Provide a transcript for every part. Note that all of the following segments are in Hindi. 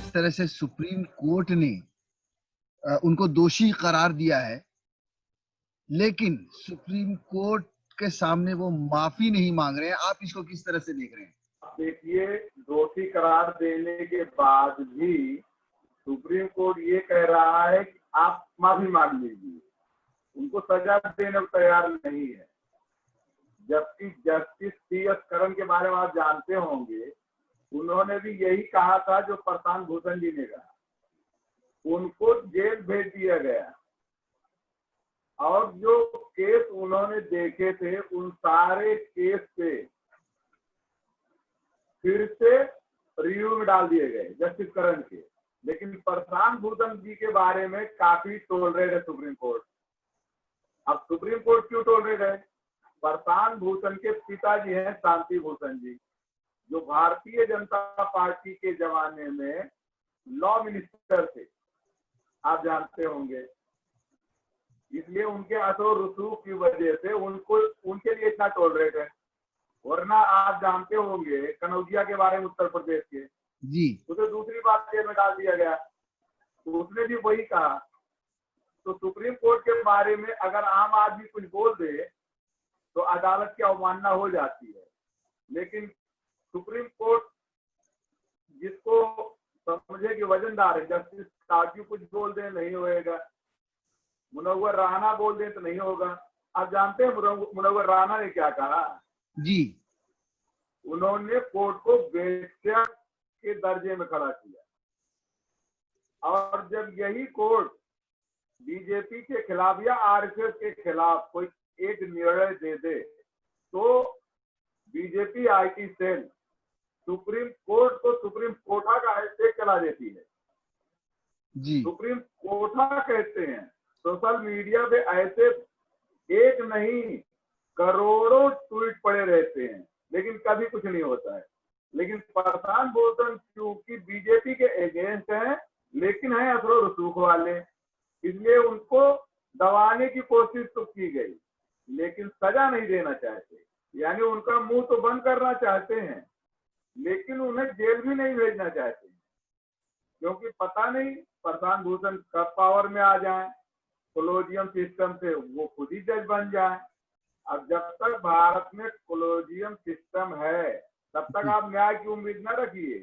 जिस तरह से सुप्रीम कोर्ट ने उनको दोषी करार दिया है, लेकिन सुप्रीम कोर्ट के सामने वो माफी नहीं मांग रहे हैं। आप इसको किस तरह से देख रहे हैं? देखिए, दोषी करार देने के बाद भी सुप्रीम कोर्ट ये कह रहा है कि आप माफी मांग लीजिए, उनको सजा देने को तैयार नहीं है। जबकि जस्टिस सी.एस. करन के बारे में आप जानते होंगे, उन्होंने भी यही कहा था जो प्रशांत भूषण जी ने कहा। उनको जेल भेज दिया गया और जो केस उन्होंने देखे थे उन सारे केस पे फिर से रिव्यू में डाल दिए गए जस्टिस करन के। लेकिन प्रशांत भूषण जी के बारे में काफी टोलरेट है सुप्रीम कोर्ट। अब सुप्रीम कोर्ट क्यों टोलरेट है? प्रशांत भूषण के पिताजी हैं शांति भूषण जी, जो भारतीय जनता पार्टी के जमाने में लॉ मिनिस्टर थे, आप जानते होंगे। इसलिए उनके असर रसूख की वजह से उनको उनके लिए इतना टोलरेट है। वरना आप जानते होंगे कनौजिया के बारे में उत्तर प्रदेश के जी, उसे दूसरी बात जेल में डाल दिया गया, तो उसने भी वही कहा। तो सुप्रीम कोर्ट के बारे में अगर आम आदमी कुछ बोल दे तो अदालत की अवमानना हो जाती है। लेकिन सुप्रीम कोर्ट जिसको समझे कि वजनदार है, जस्टिस काजू कुछ बोल दे नहीं होएगा, मुनव्वर राना बोल दे तो नहीं होगा। आप जानते हैं मुनव्वर राना ने क्या कहा? जी, उन्होंने कोर्ट को वेश्या के दर्जे में खड़ा किया। और जब यही कोर्ट बीजेपी के खिलाफ या आरएसएस के खिलाफ कोई एक निर्णय दे दे तो BJP IT cell supreme court को सुप्रीम कोठा का हैशटैग चला देती है। जी, सुप्रीम कोठा कहते हैं। सोशल मीडिया पे ऐसे एक नहीं करोड़ों ट्वीट पड़े रहते हैं, लेकिन कभी कुछ नहीं होता है। लेकिन प्रशांत भूषण क्योंकि बीजेपी के एजेंस्ट हैं, लेकिन हैं असर रसूख वाले, इसलिए उनको दबाने की कोशिश तो की गई, लेकिन सजा नहीं देना चाहते। यानी उनका मुंह तो बंद करना चाहते हैं, लेकिन उन्हें जेल भी नहीं भेजना चाहते, क्योंकि पता नहीं प्रशांत भूषण कब पावर में आ जाए, कोलोजियम सिस्टम से वो खुद ही जज बन जाए। अब जब तक भारत में कोलोजियम सिस्टम है तब तक आप न्याय की उम्मीद न रखिए।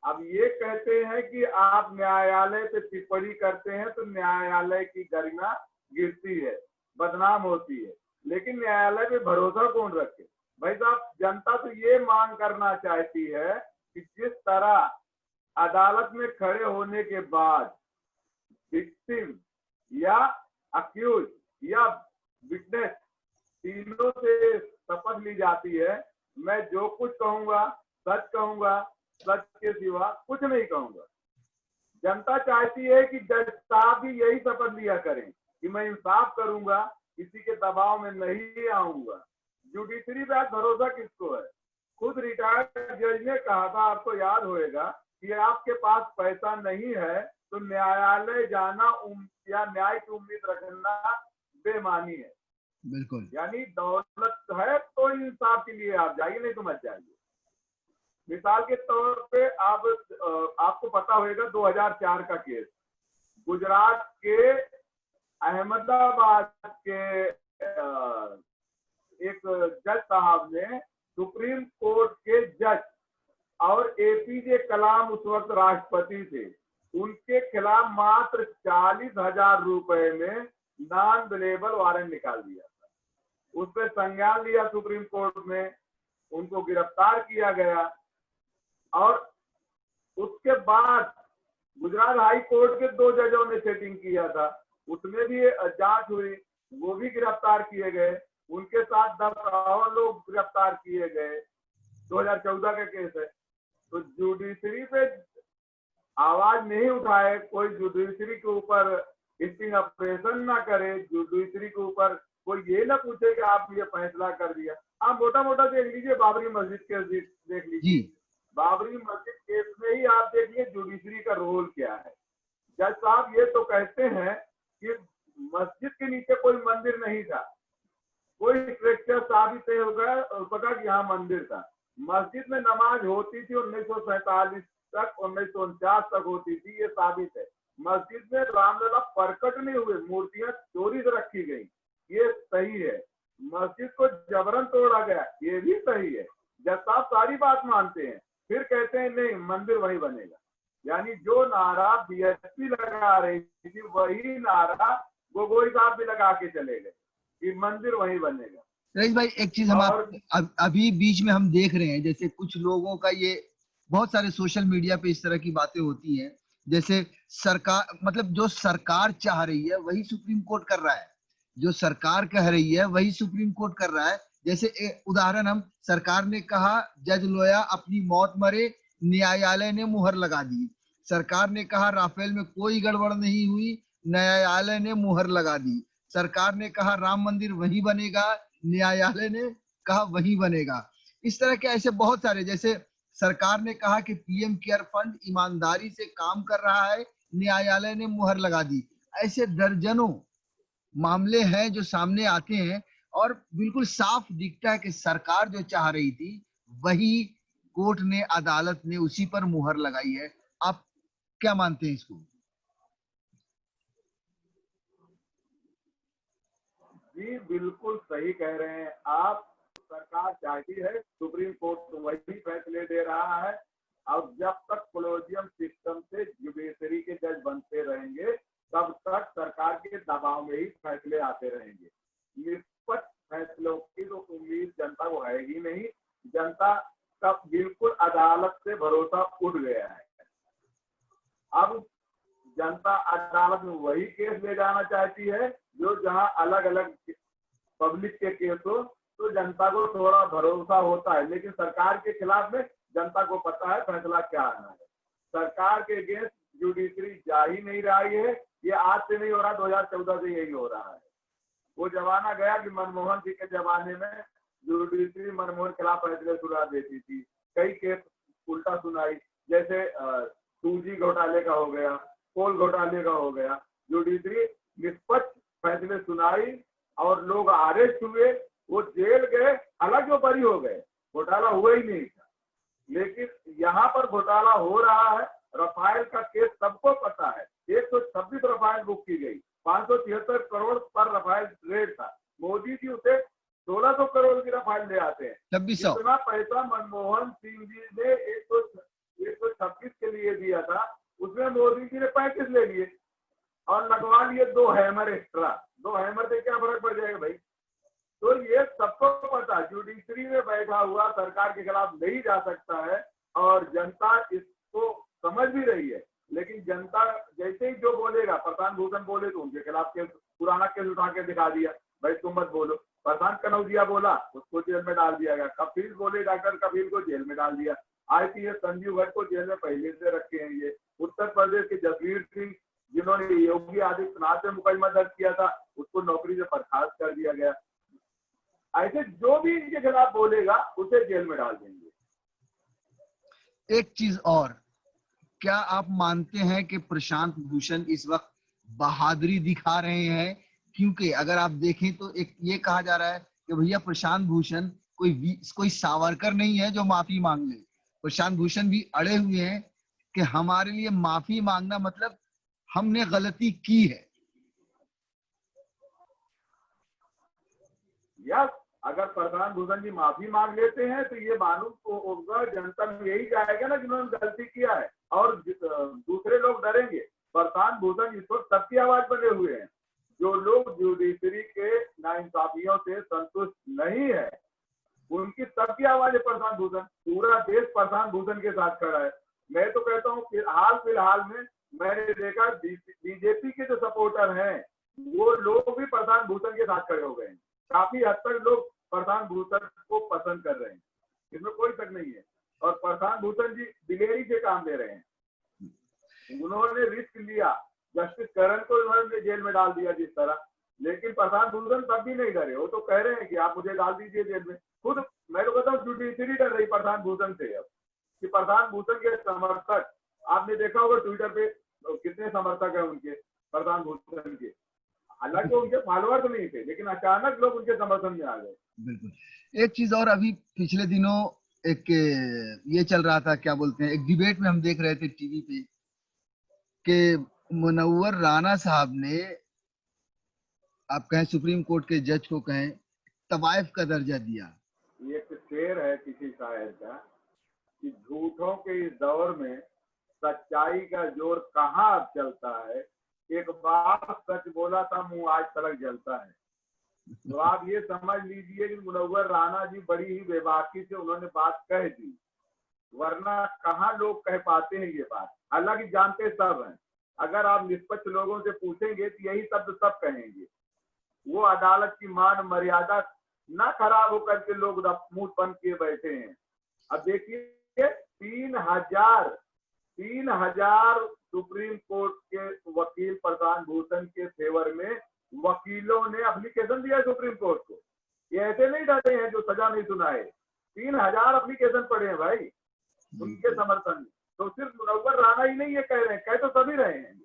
अब ये कहते हैं कि आप न्यायालय पे टिप्पणी करते हैं तो न्यायालय की गरिमा गिरती है, बदनाम होती है, लेकिन न्यायालय पे भरोसा कौन रखे? भाई साहब, जनता तो ये मांग करना चाहती है कि जिस तरह अदालत में खड़े होने के बाद विक्टिम या अक्यूज या विटनेस तीनों से शपथ ली जाती है, मैं जो कुछ कहूंगा सच कहूंगा, सच के सिवा कुछ नहीं कहूंगा। जनता चाहती है कि जज साहब भी यही शपथ लिया करें कि मैं इंसाफ करूंगा, किसी के दबाव में नहीं आऊंगा। जुडिशरी पे भरोसा किसको है? खुद रिटायर्ड जज ने कहा था, आपको याद होएगा, कि आपके पास पैसा नहीं है तो न्यायालय जाना या न्याय की उम्मीद रखना बेमानी है। बिल्कुल। यानी दौलत है तो इंसाफ के लिए आप जाइए, नहीं तो मत जाइए। मिसाल के तौर पे आपको पता होगा 2004 का केस, गुजरात के अहमदाबाद के एक जज साहब ने सुप्रीम कोर्ट के जज और एपीजे कलाम उस वक्त राष्ट्रपति थे, उनके खिलाफ मात्र 40,000 रुपए में नॉन बेलेबल वारंट निकाल दिया था। उस पर संज्ञान लिया सुप्रीम कोर्ट में, उनको गिरफ्तार किया गया और उसके बाद गुजरात हाई कोर्ट के 2 जजों ने सेटिंग किया था, उसमें भी जांच हुई, वो भी गिरफ्तार किए गए, उनके साथ 10 और लोग गिरफ्तार किए गए। 2014 का केस है। तो जुडिशरी पे आवाज नहीं उठाए, कोई जुडिशरी के ऊपर स्टिंग ऑपरेशन ना करे, जुडिशरी के ऊपर कोई ये ना पूछे कि आप ये फैसला कर दिया। आप मोटा मोटा देख लीजिए, बाबरी मस्जिद केस देख लीजिए, बाबरी मस्जिद केस में ही आप देखिए जुडिशरी का रोल क्या है। जज साहब ये तो कहते हैं कि मस्जिद के नीचे कोई मंदिर नहीं था, कोई स्ट्रक्चर साबित नहीं होगा कि यहाँ मंदिर था। मस्जिद में नमाज होती थी 1947 तक 1949 तक होती थी, ये साबित है। मस्जिद में रामलला प्रकट नहीं हुए, मूर्तियां चोरी से रखी गई, ये सही है। मस्जिद को जबरन तोड़ा गया, ये भी सही है। जब साहब सारी बात मानते हैं, फिर कहते हैं नहीं मंदिर वही बनेगा। यानी जो नारा बीएसपी लगा रही थी वही नारा गोगोई साहब भी लगा के चले गए कि मंदिर वही बनेगा। रईस भाई एक चीज हम और अभी बीच में हम देख रहे हैं, जैसे कुछ लोगों का ये बहुत सारे सोशल मीडिया पे इस तरह की बातें होती हैं, जैसे सरकार मतलब जो सरकार चाह रही है वही सुप्रीम कोर्ट कर रहा है, जो सरकार कह रही है वही सुप्रीम कोर्ट कर रहा है। जैसे उदाहरण हम सरकार ने कहा जज लोया अपनी मौत मरे, न्यायालय ने मुहर लगा दी। सरकार ने कहा राफेल में कोई गड़बड़ नहीं हुई, न्यायालय ने मुहर लगा दी। सरकार ने कहा राम मंदिर वही बनेगा, न्यायालय ने कहा वही बनेगा। इस तरह के ऐसे बहुत सारे, जैसे सरकार ने कहा कि पीएम केयर फंड ईमानदारी से काम कर रहा है, न्यायालय ने मुहर लगा दी। ऐसे दर्जनों मामले हैं जो सामने आते हैं और बिल्कुल साफ दिखता है कि सरकार जो चाह रही थी वही कोर्ट ने, अदालत ने उसी पर मुहर लगाई है। आप क्या मानते हैं इसको? जी बिल्कुल सही कह रहे हैं आप। सरकार चाहती है, सुप्रीम कोर्ट वही फैसले दे रहा है। और जब तक कोलोजियम सिस्टम से जुडिशरी के जज बनते रहेंगे तब तक सरकार के दबाव में ही फैसले आते रहेंगे। निष्पक्ष फैसलों की तो उम्मीद जनता को है ही नहीं। जनता का बिल्कुल अदालत से भरोसा उठ गया है। अब जनता अदालत में वही केस ले जाना चाहती है जो जहां अलग अलग पब्लिक के केस हो, तो जनता को थोड़ा भरोसा होता है। लेकिन सरकार के खिलाफ में जनता को पता है फैसला क्या आना है। सरकार के अगेंस्ट जुडिशरी जा ही नहीं रही है। ये आज से नहीं हो रहा, 2014 से यही हो रहा है। वो जमाना गया कि मनमोहन सिंह के जमाने में जुडिशरी मनमोहन के खिलाफ फैसले सुना देती थी, कई केस उल्टा सुनाई, जैसे 2G घोटाले का हो गया, कोल घोटाले का हो गया। जुडिशरी निष्पक्ष फैसले सुनाई और लोग अरेस्ट हुए, वो जेल गए, हालांकि वो बरी हो गए, घोटाला हुआ ही नहीं था। लेकिन यहाँ पर घोटाला हो रहा है। रफाल का केस सबको पता है, 126 रफाल बुक की गई, 573 करोड़ पर रफाल रेट था। मोदी जी उसे 1600 करोड़ की रफाल ले आते हैं। 2600 इतना पैसा मनमोहन सिंह जी ने 126 के लिए दिया था, उसमें मोदी जी ने 35 ले लिए और लगवा लिए 2 हैमर एक्स्ट्रा। 2 हैमर से क्या फर्क पड़ जाएगा भाई? तो ये सबको पता, जुडिशरी में बैठा हुआ सरकार के खिलाफ नहीं जा सकता है और जनता इसको समझ भी रही है। लेकिन जनता जैसे ही जो बोलेगा, प्रशांत भूषण बोले तो उनके खिलाफ केस, पुराना केस उठा के दिखा दिया, भाई तुम मत बोलो। प्रशांत कनौजिया बोला, उसको जेल में डाल दिया गया। कपिल बोले, डॉक्टर कपिल को जेल में डाल दिया। IPS संजीव भट्ट को जेल में पहले से रखे हैं। ये उत्तर प्रदेश के जसवीर सिंह, जिन्होंने योगी आदित्यनाथ से मुकदमा दर्ज किया था, उसको नौकरी से बर्खास्त कर दिया गया। ऐसे जो भी इनके खिलाफ बोलेगा उसे जेल में डाल देंगे। एक चीज और, क्या आप मानते हैं कि प्रशांत भूषण इस वक्त बहादुरी दिखा रहे हैं? क्योंकि अगर आप देखें तो एक ये कहा जा रहा है कि भैया प्रशांत भूषण कोई सावरकर नहीं है जो माफी मांग ले। प्रशांत भूषण भी अड़े हुए हैं कि हमारे लिए माफी मांगना मतलब हमने गलती की है। यस, अगर प्रशांत भूषण जी माफी मांग लेते हैं तो ये मालूम होगा, जनता में यही जाएगा ना जिन्होंने गलती किया है, और दूसरे लोग डरेंगे। प्रशांत भूषण इस वक्त सबकी आवाज बने हुए हैं। जो लोग जुडिशरी के नाइंसाफियों से संतुष्ट नहीं है, उनकी सबकी आवाज है प्रशांत भूषण। पूरा देश प्रशांत भूषण के साथ खड़ा है। मैं तो कहता हूँ फिलहाल में मैंने देखा बीजेपी के जो सपोर्टर हैं वो लोग भी प्रशांत भूषण के साथ खड़े हो गए हैं। काफी हद तक लोग प्रशांत भूषण को पसंद कर रहे हैं, इसमें कोई शक नहीं है। और प्रशांत भूषण जी दिलेरी से काम दे रहे हैं। उन्होंने रिस्क लिया, जस्टिस करण को उन्होंने जेल में डाल दिया जिस तरह, लेकिन प्रशांत भूषण तब भी नहीं डरे। वो तो कह रहे हैं कि आप मुझे डाल दीजिए जेल में। खुद मैं तो कहता हूँ जुडिशरी डर रही प्रशांत भूषण से अब, कि प्रशांत भूषण के समर्थक, आपने देखा होगा ट्विटर पे कितने समर्थक है उनके, प्रशांत भूषण के। हालांकि उनके फॉलोअर्स तो नहीं थे, लेकिन अचानक लोग उनके समर्थन में आ गए। बिल्कुल। एक चीज और, अभी पिछले दिनों एक ये चल रहा था, क्या बोलते हैं, एक डिबेट में हम देख रहे थे टीवी पे कि मुनव्वर राना साहब ने, आप कहें सुप्रीम कोर्ट के जज को कहें, तवाइफ का दर्जा दिया। ये एक शेर है किसी शायर का कि झूठों के इस दौर में सच्चाई का जोर कहाँ अब चलता है, एक बार सच बोला था मुंह आज तक जलता है। तो आप ये समझ लीजिए कि मुनव्वर राणा जी बड़ी ही बेबाकी से उन्होंने बात कह दी, वरना कहाँ लोग कह पाते हैं ये बात। हालांकि जानते सब हैं, अगर आप निष्पक्ष लोगों से पूछेंगे तो यही शब्द सब कहेंगे। वो अदालत की मान मर्यादा ना खराब होकर के लोग मुंह बंद किए बैठे हैं। अब देखिए 3,000 सुप्रीम कोर्ट के वकील प्रशांत भूषण के फेवर में वकीलों ने एप्लीकेशन दिया सुप्रीम कोर्ट को। ये ऐसे नहीं डरे हैं जो सजा नहीं सुनाए, 3,000 एप्लीकेशन पड़े हैं भाई उनके समर्थन में। तो सिर्फ मुनव्वर राणा ही नहीं ये कह रहे हैं, कह तो सभी रहे हैं।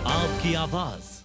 आपकी आवाज